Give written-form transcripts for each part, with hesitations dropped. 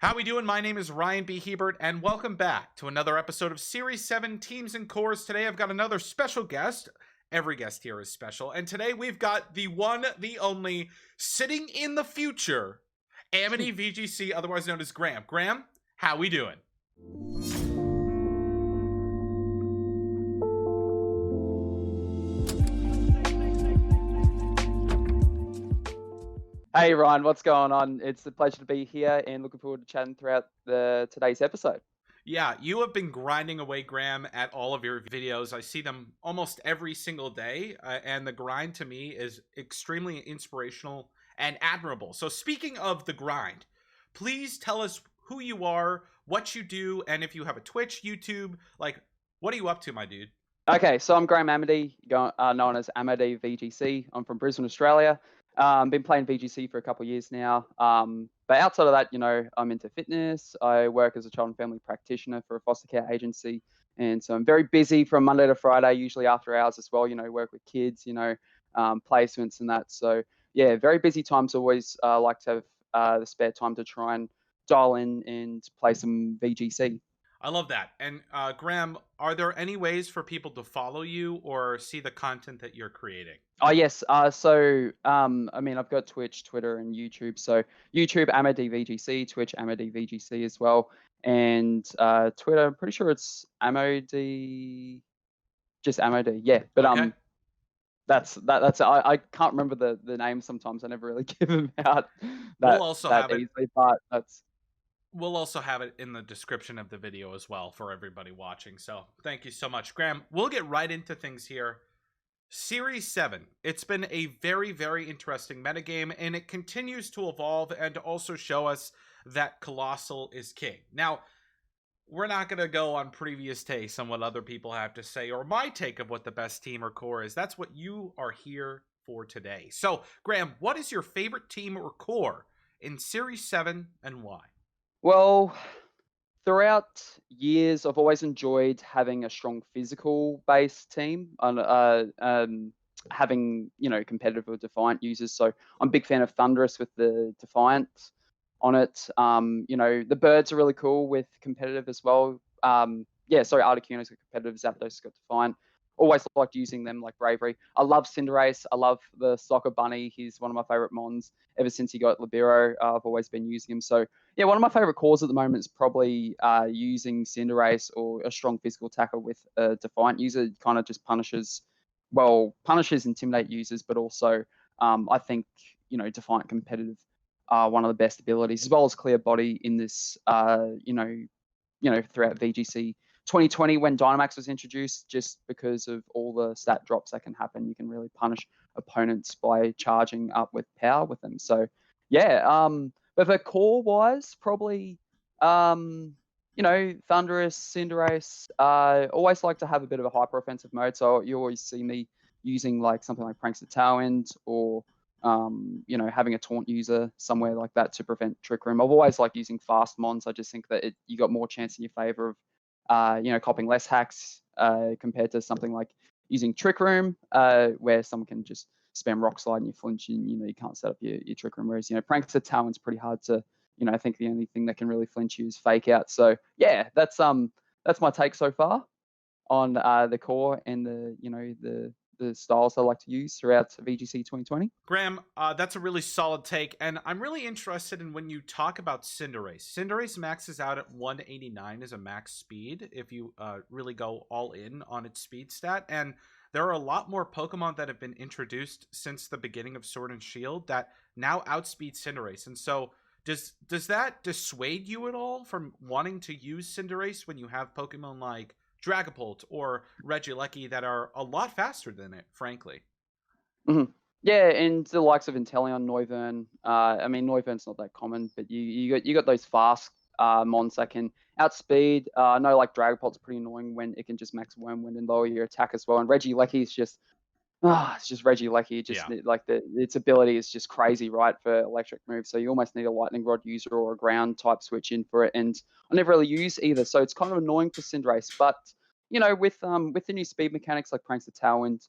How we doing? My name is Ryan B. Hebert, and welcome back to another episode of Series 7 Teams and Cores. Today I've got another special guest. Every guest here is special. And today we've got the one, the only, sitting in the future, AmmodeeVGC, otherwise known as Graham. Graham, how we doing? Hey Ryan, what's going on? It's a pleasure to be here and looking forward to chatting throughout today's episode. Yeah, you have been grinding away, Graham, at all of your videos. I see them almost every single day, and the grind to me is extremely inspirational and admirable. So, speaking of the grind, please tell us who you are, what you do, and if you have a Twitch, YouTube, like, what are you up to, my dude? Okay, so I'm Graham Ammodee, known as AmmodeeVGC. I'm from Brisbane, Australia. Been playing VGC for a couple of years now. But outside of that, I'm into fitness. I work as a child and family practitioner for a foster care agency. And so I'm very busy from Monday to Friday, usually after hours as well, work with kids, placements and that. So yeah, very busy times. Always like to have the spare time to try and dial in and play some VGC. I love that. And Graham, are there any ways for people to follow you or see the content that you're creating? Oh yes. I've got Twitch, Twitter, and YouTube. So YouTube AmmodeeVGC, Twitch AmmodeeVGC as well, and Twitter. I'm pretty sure it's Ammodee, just Ammodee. Yeah, but Okay. that's I can't remember the name sometimes. I never really give them out We'll that also that have it easily, but that's We'll also have it in the description of the video as well for everybody watching. So thank you so much, Graham. We'll get right into things here. Series 7. It's been a very, very interesting metagame, and it continues to evolve and to also show us that Colossal is king. Now, we're not going to go on previous takes on what other people have to say or my take of what the best team or core is. That's what you are here for today. So, Graham, what is your favorite team or core in Series 7 and why? well. Throughout years, I've always enjoyed having a strong physical based team and having competitive or defiant users. So I'm a big fan of Thunderous with the defiant on it. The birds are really cool with competitive as well. Articuno's got competitive, Zapdos got defiant. Always liked using them like Bravery. I love Cinderace. I love the Soccer Bunny. He's one of my favorite mons ever since he got Libero. I've always been using him. So yeah, one of my favorite cores at the moment is probably using Cinderace or a strong physical attacker with a Defiant user. It kind of just punishes Intimidate users, but also I think Defiant competitive are one of the best abilities, as well as Clear Body in this throughout VGC 2020 when Dynamax was introduced, just because of all the stat drops that can happen. You can really punish opponents by charging up with power with them. So yeah, but for core wise, probably Thunderous, Cinderace. Always like to have a bit of a hyper offensive mode. So you always see me using like something like Prankster Tailwind or having a taunt user somewhere like that to prevent Trick Room. I've always liked using fast mons. I just think that you got more chance in your favor of copping less hacks compared to something like using Trick Room, where someone can just spam Rock Slide and you flinch and you can't set up your Trick Room. Whereas Prankster Talon's pretty hard to. I think the only thing that can really flinch you is Fake Out. So yeah, that's my take so far on the core and the styles I like to use throughout VGC 2020. Graham, that's a really solid take, and I'm really interested in when you talk about Cinderace. Cinderace maxes out at 189 as a max speed if you really go all in on its speed stat, and there are a lot more Pokemon that have been introduced since the beginning of Sword and Shield that now outspeed Cinderace, and so does that dissuade you at all from wanting to use Cinderace when you have Pokemon like Dragapult or Regieleki that are a lot faster than it, frankly? Mm-hmm. Yeah, and the likes of Inteleon, Noivern. Noivern's not that common, but you got those fast mons that can outspeed. I know like Dragapult's pretty annoying when it can just max Wormwind and lower your attack as well. And Regieleki is just it's just Regieleki. Its ability is just crazy, right, for electric moves. So you almost need a Lightning Rod user or a ground type switch in for it. And I never really use either, so it's kind of annoying for Cinderace. But with the new speed mechanics like Prankster Tailwind,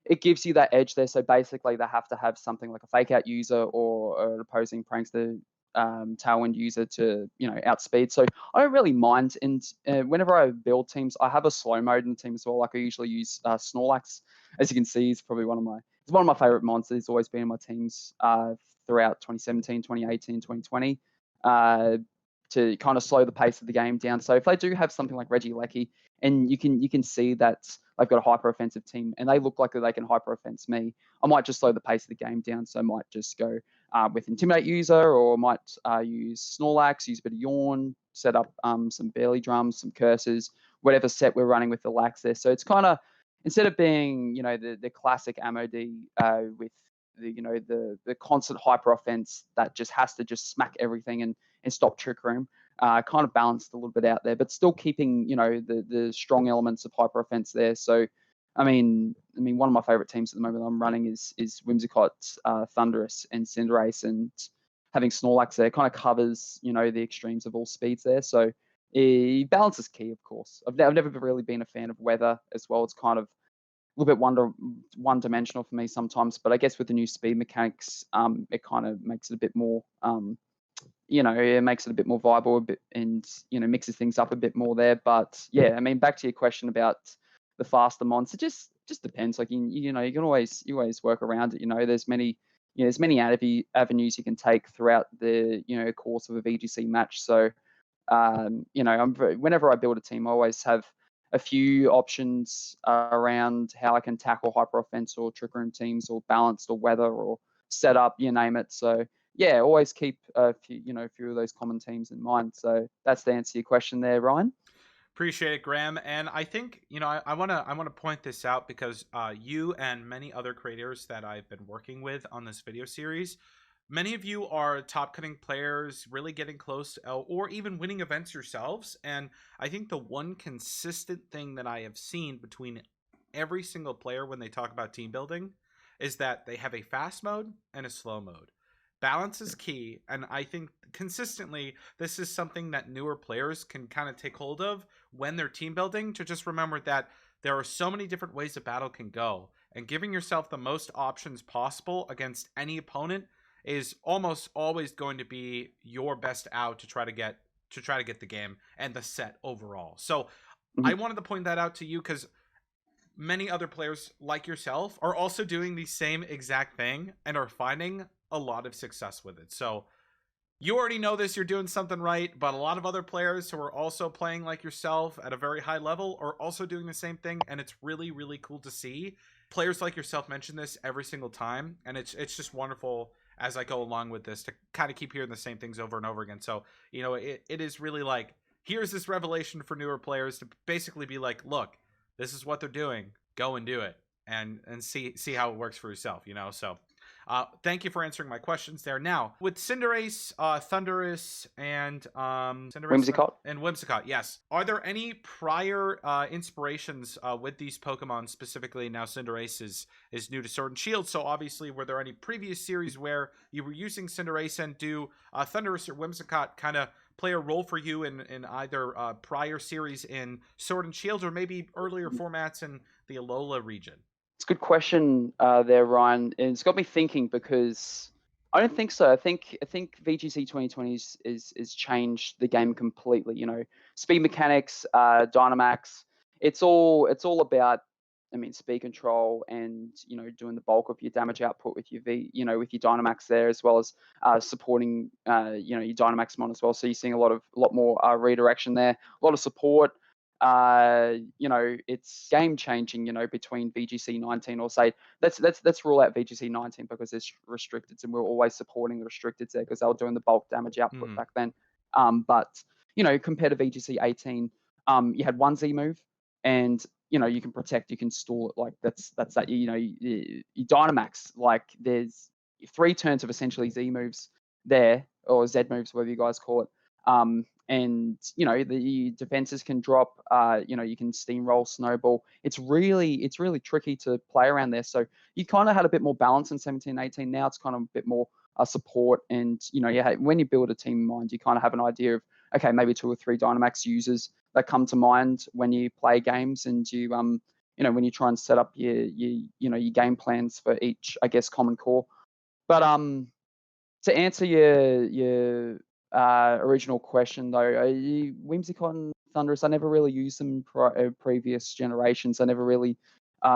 it gives you that edge there. So basically, they have to have something like a Fake Out user or an opposing Prankster tailwind user to outspeed. So I don't really mind. And whenever I build teams, I have a slow mode in the team as well. Like I usually use Snorlax. As you can see, it's probably one of my favorite monsters. It's always been in my teams throughout 2017, 2018, 2020. To kind of slow the pace of the game down. So if they do have something like Regieleki, and you can see that they've got a hyper offensive team and they look like they can hyper offense me, I might just slow the pace of the game down. So I might just go with Intimidate User, or might use Snorlax, use a bit of Yawn, set up some Barely Drums, some Curses, whatever set we're running with the Lax there. So it's kind of, instead of being the classic Ammode with the constant hyper offense that just has to just smack everything and stop Trick Room, kind of balanced a little bit out there, but still keeping the strong elements of hyper offense there. So I mean, one of my favorite teams at the moment I'm running is Whimsicott, Thunderous, and Cinderace, and having Snorlax there kind of covers the extremes of all speeds there. So balance is key, of course. I've never really been a fan of weather as well. It's kind of a little bit one-dimensional for me sometimes, but I guess with the new speed mechanics, it kind of makes it a bit more, it makes it a bit more viable, a bit, and mixes things up a bit more there. But yeah, I mean, back to your question about the faster mons, it just depends. Like you can always work around it. There's many avenues you can take throughout the course of a VGC match. So whenever I build a team, I always have a few options around how I can tackle hyper offense or trick room teams, or balanced, or weather, or setup, you name it. So yeah, always keep a few of those common teams in mind. So that's the answer to your question there, Ryan. Appreciate it, Graham. And I think I want to point this out because you and many other creators that I've been working with on this video series, many of you are top cutting players, really getting close, or even winning events yourselves. And I think the one consistent thing that I have seen between every single player when they talk about team building is that they have a fast mode and a slow mode. Balance is key, and I think consistently this is something that newer players can kind of take hold of when they're team building, to just remember that there are so many different ways a battle can go, and giving yourself the most options possible against any opponent is almost always going to be your best out to try to get the game and the set overall. So I wanted to point that out to you because many other players like yourself are also doing the same exact thing and are finding a lot of success with it. So you already know this, you're doing something right, but a lot of other players who are also playing like yourself at a very high level are also doing the same thing, and it's really, really cool to see players like yourself mention this every single time, and it's just wonderful as I go along with this to kind of keep hearing the same things over and over again. So, it is really like, here's this revelation for newer players to basically be like, look, this is what they're doing, go and do it, and see how it works for yourself, So thank you for answering my questions there. Now, with Cinderace, Thunderous, and Whimsicott, yes. Are there any prior inspirations with these Pokemon specifically? Now, Cinderace is new to Sword and Shield, so obviously, were there any previous series where you were using Cinderace, and do Thunderous or Whimsicott kind of play a role for you in either prior series in Sword and Shield, or maybe earlier formats in the Alola region? It's a good question there, Ryan. And it's got me thinking, because I don't think so. I think VGC 2020 is changed the game completely. Speed mechanics, Dynamax. It's all about, speed control, and doing the bulk of your damage output with your with your Dynamax there, as well as supporting your Dynamax mon as well. So you're seeing a lot more redirection there, a lot of support. It's game changing, between VGC 19, or say, let's rule out VGC 19 because there's restricteds, and we're always supporting the restricteds there because they were doing the bulk damage output back then. But compared to VGC 18, you had one Z move, and you can protect, you can stall it. Like that's that. You Dynamax, like there's 3 turns of essentially Z moves there, or Z moves, whatever you guys call it. And the defenses can drop. You can steamroll, snowball. It's really tricky to play around there. So you kind of had a bit more balance in 17, 18. Now it's kind of a bit more support. And when you build a team in mind, you kind of have an idea of, okay, maybe 2 or 3 Dynamax users that come to mind when you play games, and you when you try and set up your game plans for each, I guess, common core. But To answer your original question though, Whimsicott and Thunderous, I never really used them in previous generations. I never really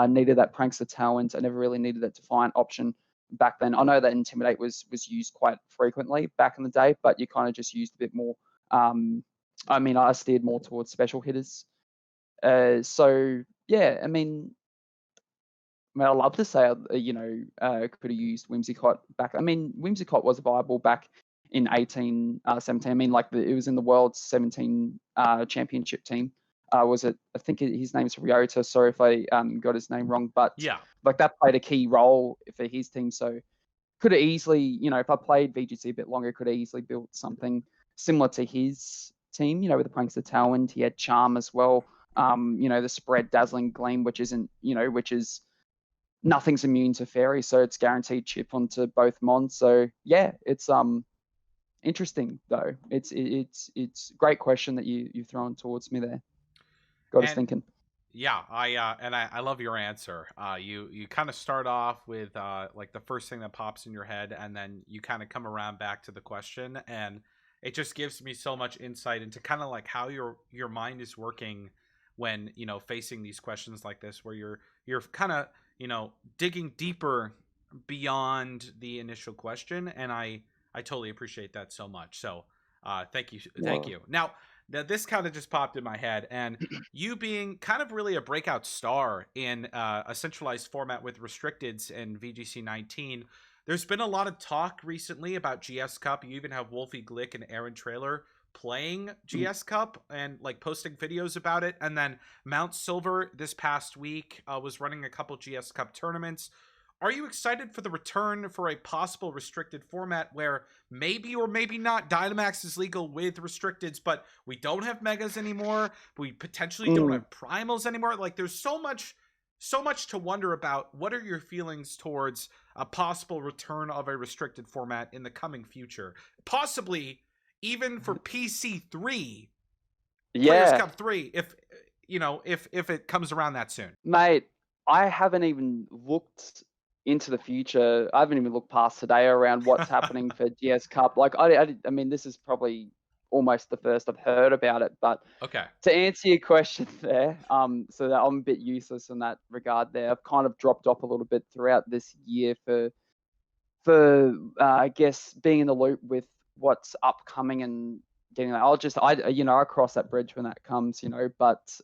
needed that Prankster Talent. I never really needed that Defiant option back then. I know that Intimidate was used quite frequently back in the day, but you kind of just used a bit more. I mean, I steered more towards special hitters. So yeah, I mean, I love to say, could have used Whimsicott back. I mean, Whimsicott was viable back in 1817. I mean, like it was in the World 17 Championship team. Was it? I think his name's Ryota. Sorry if I got his name wrong, but Yeah. like that played a key role for his team. So could have easily, if I played VGC a bit longer, could have easily built something similar to his team. With the Prankster Talent, he had Charm as well. The spread Dazzling Gleam, which isn't, which is nothing's immune to fairy, so it's guaranteed chip onto both mons. So yeah, it's interesting though. It's great question that you've thrown towards me there. Got us thinking. Yeah, I love your answer. You kind of start off with like the first thing that pops in your head, and then you kind of come around back to the question, and it just gives me so much insight into kind of like how your mind is working when facing these questions like this, where you're kind of digging deeper beyond the initial question, and I totally appreciate that so much. So thank you. Now this kind of just popped in my head, and you being kind of really a breakout star in a centralized format with restricteds in VGC 19, there's been a lot of talk recently about GS Cup. You even have Wolfie Glick and Aaron Trailer playing GS Cup and like posting videos about it. And then Mount Silver this past week was running a couple GS Cup tournaments. Are you excited for the return for a possible restricted format where maybe or maybe not Dynamax is legal with restricteds, but we don't have megas anymore? We potentially don't have primals anymore. Like there's so much to wonder about. What are your feelings towards a possible return of a restricted format in the coming future? Possibly even for PC3, Players Cup 3, if it comes around that soon. Mate, I haven't even looked into the future. I haven't even looked past today around what's happening for GS Cup. Like I mean, this is probably almost the first I've heard about it. But okay, to answer your question there, so that I'm a bit useless in that regard. There, I've kind of dropped off a little bit throughout this year for I guess being in the loop with what's upcoming and getting that. I'll cross that bridge when that comes, But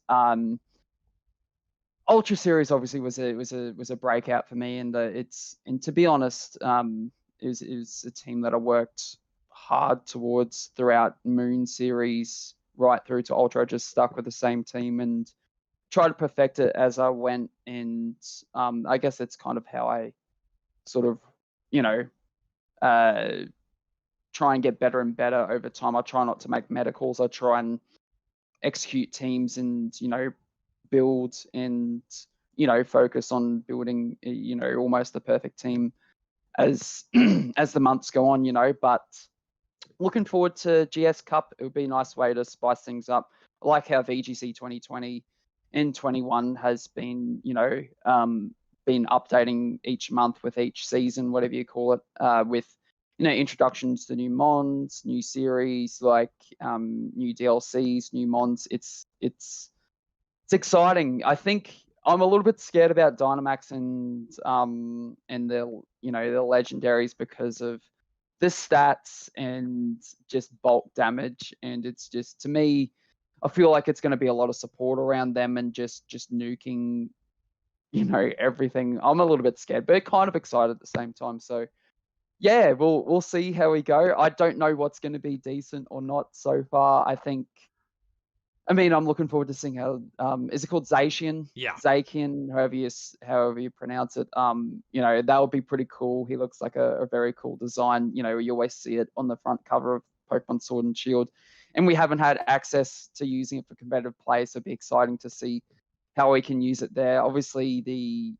Ultra Series obviously was a breakout for me, and to be honest, it was a team that I worked hard towards throughout Moon Series right through to Ultra. I just stuck with the same team and tried to perfect it as I went, and I guess that's kind of how I sort of try and get better and better over time. I try not to make medicals. I try and execute teams and build and focus on building almost the perfect team as as the months go on. But looking forward to GS Cup. It would be a nice way to spice things up. I like how VGC 2020 and 21 has been been updating each month with each season, whatever you call it, with introductions to new mons, new series, like new DLCs, new mons. It's exciting. I think I'm a little bit scared about Dynamax and the the legendaries because of the stats and just bulk damage, and it's just, to me, I feel like it's going to be a lot of support around them and just nuking everything. I'm a little bit scared, but kind of excited at the same time. So yeah, we'll see how we go. I don't know what's going to be decent or not so far. I mean, I'm looking forward to seeing how is it called Zacian? Yeah. Zacian, however you pronounce it. That would be pretty cool. He looks like a very cool design. You always see it on the front cover of Pokemon Sword and Shield. And we haven't had access to using it for competitive play, so it'd be exciting to see how we can use it there. Obviously, the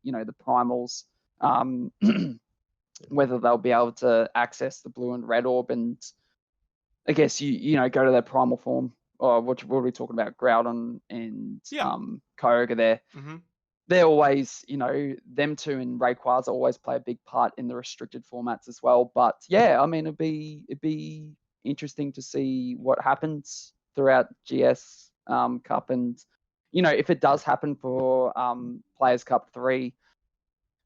primals, whether they'll be able to access the blue and red orb, and I guess you go to their primal form. Or what are we talking about? Groudon and Kyogre there. Mm-hmm. they're always, them two and Rayquaza always play a big part in the restricted formats as well. But yeah, I mean, it'd be interesting to see what happens throughout GS Cup, and if it does happen for Players Cup 3,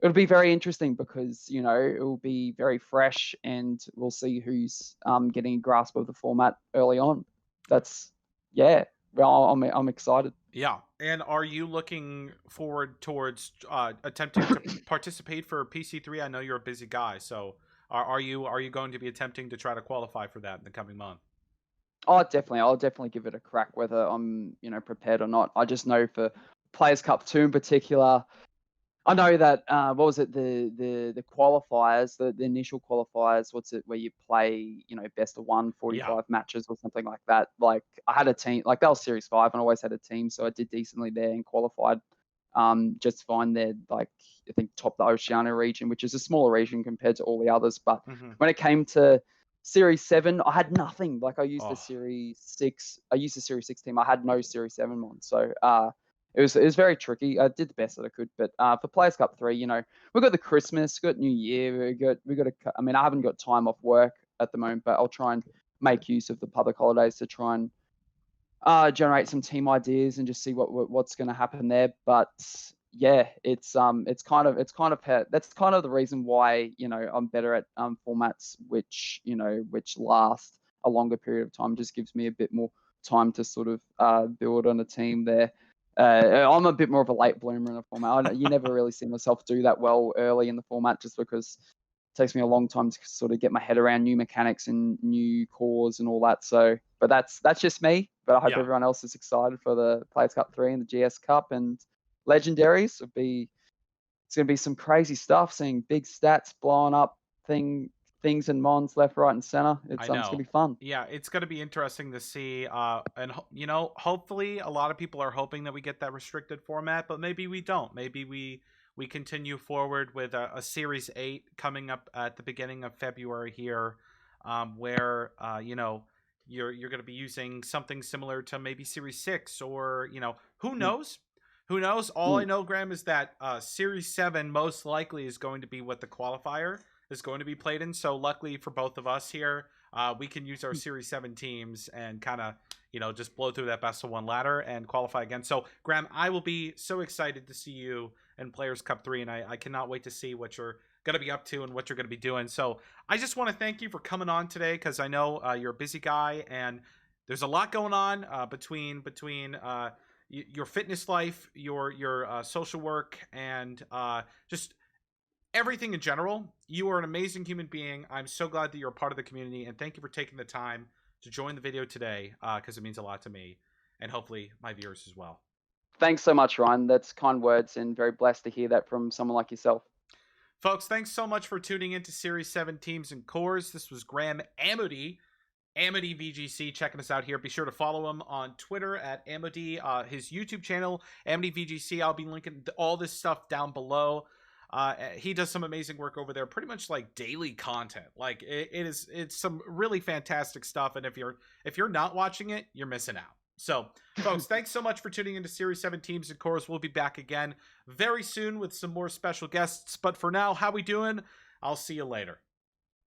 it'll be very interesting because it will be very fresh, and we'll see who's getting a grasp of the format early on. That's yeah. Well, I'm excited. Yeah. And are you looking forward towards attempting to participate for PC3? I know you're a busy guy, so are you going to be attempting to try to qualify for that in the coming month? Oh, definitely. I'll definitely give it a crack, whether I'm prepared or not. I just know for Players Cup 2 in particular, I know that what was it, the qualifiers, the initial qualifiers, what's it, where you play, best of 145 Yeah. matches or something like that. Like I had a team, like that was Series 5, and I always had a team, so I did decently there and qualified just fine there, like I think top the Oceania region, which is a smaller region compared to all the others. But Hmm. when it came to Series 7, I had nothing. Like I used the Oh, Series 6, I used the Series 6 team. I had no Series 7 one. So it was very tricky. I did the best that I could, but for Players Cup 3, we've got the Christmas, we've got New Year, I mean, I haven't got time off work at the moment, but I'll try and make use of the public holidays to try and generate some team ideas and just see what's going to happen there. But yeah, it's kind of that's kind of the reason why I'm better at formats which last a longer period of time. Just gives me a bit more time to sort of build on a team there. I'm a bit more of a late bloomer in a format. You never really see myself do that well early in the format, just because it takes me a long time to sort of get my head around new mechanics and new cores and all that. So, but that's just me. But I hope yeah. everyone else is excited for the Players Cup 3 and the GS Cup and Legendaries. It's gonna be some crazy stuff. Seeing big stats blowing up things and mons left, right, and center. I It's gonna know. be fun. Yeah, it's going to be interesting to see. And hopefully, a lot of people are hoping that we get that restricted format, but maybe we don't. Maybe we continue forward with a Series 8 coming up at the beginning of February here, where you're going to be using something similar to maybe Series 6, or who Mm, knows. Who knows? All I mm, know, Graham, is that Series 7 most likely is going to be what the qualifier is going to be played in. So luckily for both of us here, we can use our mm. Series 7 teams and kind of, just blow through that best of one ladder and qualify again. So, Graham, I will be so excited to see you in Players Cup 3, and I cannot wait to see what you're going to be up to and what you're going to be doing. So, I just want to thank you for coming on today, because I know you're a busy guy, and there's a lot going on between your fitness life, your social work, and just everything in general. You are an amazing human being. I'm so glad that you're a part of the community, and thank you for taking the time to join the video today, because it means a lot to me and hopefully my viewers as well. Thanks so much, Ryan. That's kind words, and very blessed to hear that from someone like yourself. Folks, thanks so much for tuning in to Series 7 Teams and Cores. This was Graham AmmodeeVGC, checking us out here. Be sure to follow him on Twitter at Ammodee, his YouTube channel, AmmodeeVGC. I'll be linking all this stuff down below. He does some amazing work over there, pretty much like daily content. Like it's some really fantastic stuff. And if you're not watching it, you're missing out. So, folks, thanks so much for tuning into Series 7 Teams and Cores. We'll be back again very soon with some more special guests. But for now, how we doing? I'll see you later.